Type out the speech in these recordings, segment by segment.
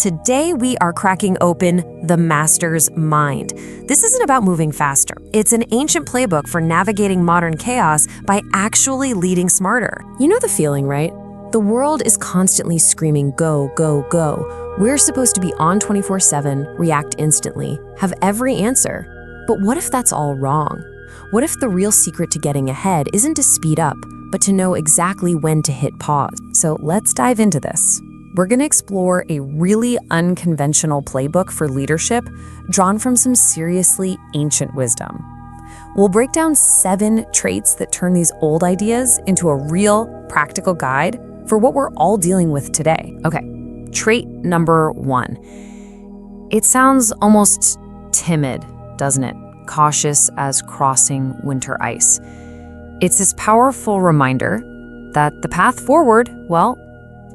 today we are cracking open the master's mind. This isn't about moving faster. It's an ancient playbook for navigating modern chaos by actually leading smarter. You know the feeling, right? The world is constantly screaming, go, go, go. We're supposed to be on 24/7, react instantly, have every answer. But what if that's all wrong? What if the real secret to getting ahead isn't to speed up, but to know exactly when to hit pause? So let's dive into this. We're going to explore a really unconventional playbook for leadership drawn from some seriously ancient wisdom. We'll break down 7 traits that turn these old ideas into a real, practical guide for what we're all dealing with today. Okay, trait number 1. It sounds almost timid, doesn't it? Cautious as crossing winter ice. It's this powerful reminder that the path forward, well,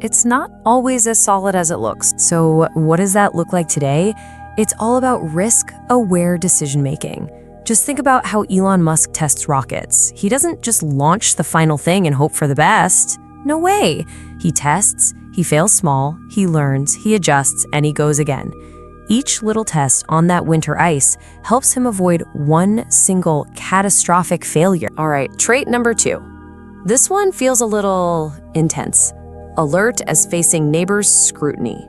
it's not always as solid as it looks. So what does that look like today? It's all about risk-aware decision-making. Just think about how Elon Musk tests rockets. He doesn't just launch the final thing and hope for the best. No way. He tests, he fails small, he learns, he adjusts, and he goes again. Each little test on that winter ice helps him avoid one single catastrophic failure. All right, trait number 2. This one feels a little intense. Alert as facing neighbors' scrutiny.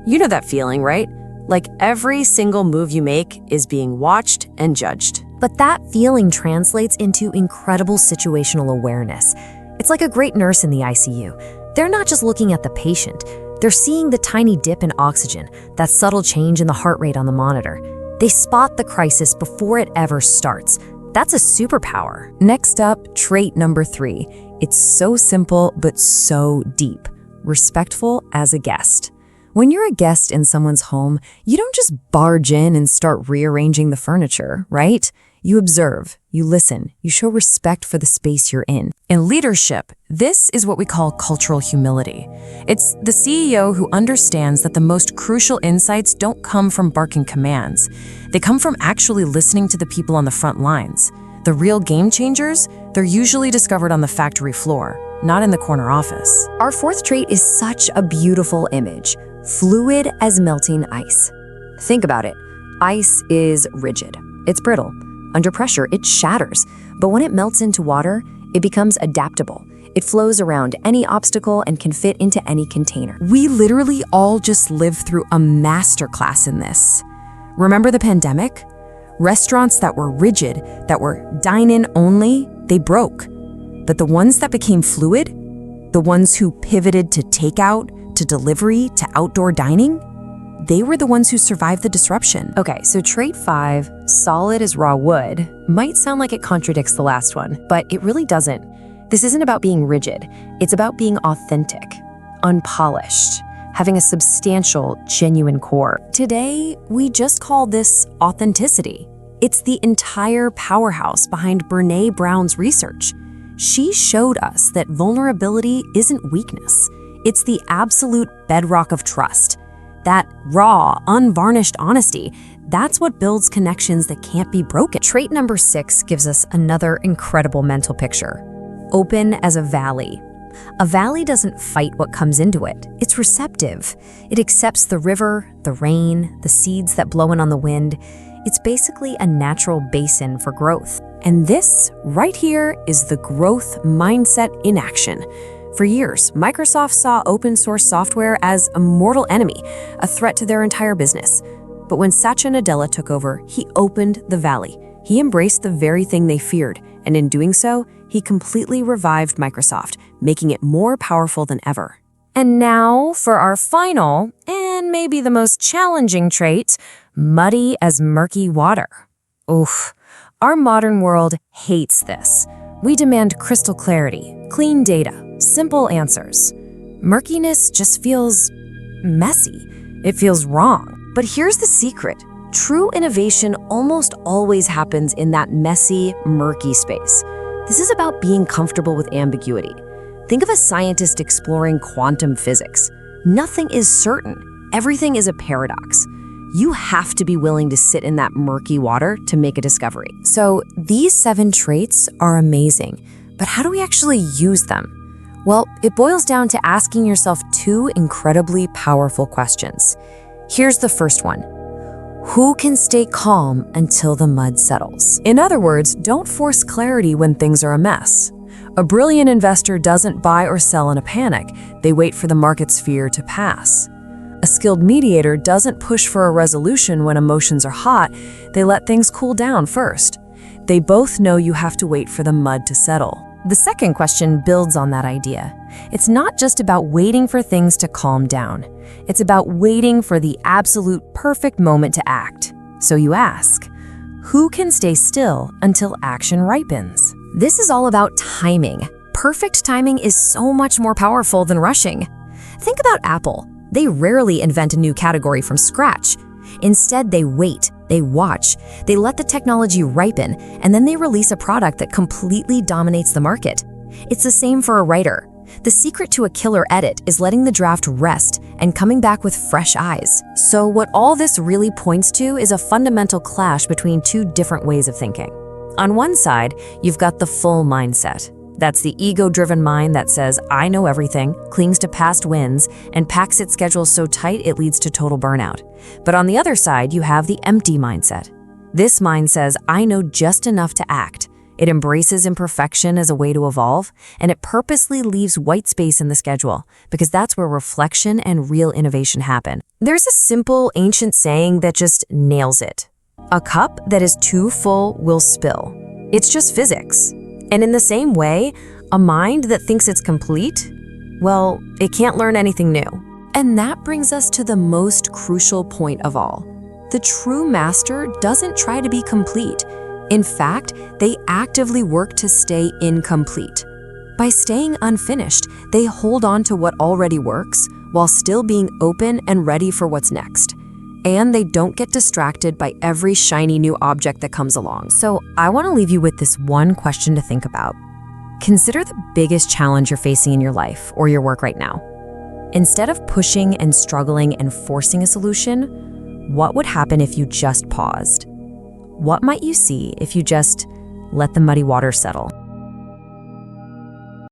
You know that feeling, right? Like every single move you make is being watched and judged. But that feeling translates into incredible situational awareness. It's like a great nurse in the ICU. They're not just looking at the patient. They're seeing the tiny dip in oxygen, that subtle change in the heart rate on the monitor. They spot the crisis before it ever starts. That's a superpower. Next up, trait number 3. It's so simple, but so deep. Respectful as a guest. When you're a guest in someone's home, you don't just barge in and start rearranging the furniture, right? You observe, you listen, you show respect for the space you're in. In leadership, this is what we call cultural humility. It's the CEO who understands that the most crucial insights don't come from barking commands. They come from actually listening to the people on the front lines. The real game changers, they're usually discovered on the factory floor, not in the corner office. Our 4th trait is such a beautiful image, fluid as melting ice. Think about it. Ice is rigid. It's brittle. Under pressure, it shatters. But when it melts into water, it becomes adaptable. It flows around any obstacle and can fit into any container. We literally all just lived through a masterclass in this. Remember the pandemic? Restaurants that were rigid, that were dine-in only, they broke. But the ones that became fluid, the ones who pivoted to takeout, to delivery, to outdoor dining, they were the ones who survived the disruption. Okay, so trait 5, solid as raw wood, might sound like it contradicts the last one, but it really doesn't. This isn't about being rigid. It's about being authentic, unpolished, having a substantial, genuine core. Today, we just call this authenticity. It's the entire powerhouse behind Brené Brown's research. She showed us that vulnerability isn't weakness. It's the absolute bedrock of trust. That raw, unvarnished honesty, that's what builds connections that can't be broken. Trait number 6 gives us another incredible mental picture. Open as a valley. A valley doesn't fight what comes into it. It's receptive. It accepts the river, the rain, the seeds that blow in on the wind. It's basically a natural basin for growth. And this, right here, is the growth mindset in action. For years, Microsoft saw open source software as a mortal enemy, a threat to their entire business. But when Satya Nadella took over, he opened the valley. He embraced the very thing they feared, and in doing so, he completely revived Microsoft, making it more powerful than ever. And now for our final, and maybe the most challenging trait, muddy as murky water. Oof, our modern world hates this. We demand crystal clarity, clean data, simple answers. Murkiness just feels messy. It feels wrong. But here's the secret. True innovation almost always happens in that messy, murky space. This is about being comfortable with ambiguity. Think of a scientist exploring quantum physics. Nothing is certain. Everything is a paradox. You have to be willing to sit in that murky water to make a discovery. So these 7 traits are amazing, but how do we actually use them? Well, it boils down to asking yourself two incredibly powerful questions. Here's the first one. Who can stay calm until the mud settles? In other words, don't force clarity when things are a mess. A brilliant investor doesn't buy or sell in a panic. They wait for the market's fear to pass. A skilled mediator doesn't push for a resolution when emotions are hot. They let things cool down first. They both know you have to wait for the mud to settle. The second question builds on that idea. It's not just about waiting for things to calm down. It's about waiting for the absolute perfect moment to act. So you ask, who can stay still until action ripens? This is all about timing. Perfect timing is so much more powerful than rushing. Think about Apple. They rarely invent a new category from scratch. Instead, they wait, they watch, they let the technology ripen, and then they release a product that completely dominates the market. It's the same for a writer. The secret to a killer edit is letting the draft rest and coming back with fresh eyes. So what all this really points to is a fundamental clash between two different ways of thinking. On one side, you've got the full mindset. That's the ego-driven mind that says, I know everything, clings to past wins, and packs its schedule so tight it leads to total burnout. But on the other side, you have the empty mindset. This mind says, I know just enough to act. It embraces imperfection as a way to evolve, and it purposely leaves white space in the schedule, because that's where reflection and real innovation happen. There's a simple, ancient saying that just nails it. A cup that is too full will spill. It's just physics. And in the same way, a mind that thinks it's complete, well, it can't learn anything new. And that brings us to the most crucial point of all. The true master doesn't try to be complete. In fact, they actively work to stay incomplete. By staying unfinished, they hold on to what already works while still being open and ready for what's next. And they don't get distracted by every shiny new object that comes along. So I want to leave you with this one question to think about. Consider the biggest challenge you're facing in your life or your work right now. Instead of pushing and struggling and forcing a solution, what would happen if you just paused? What might you see if you just let the muddy water settle?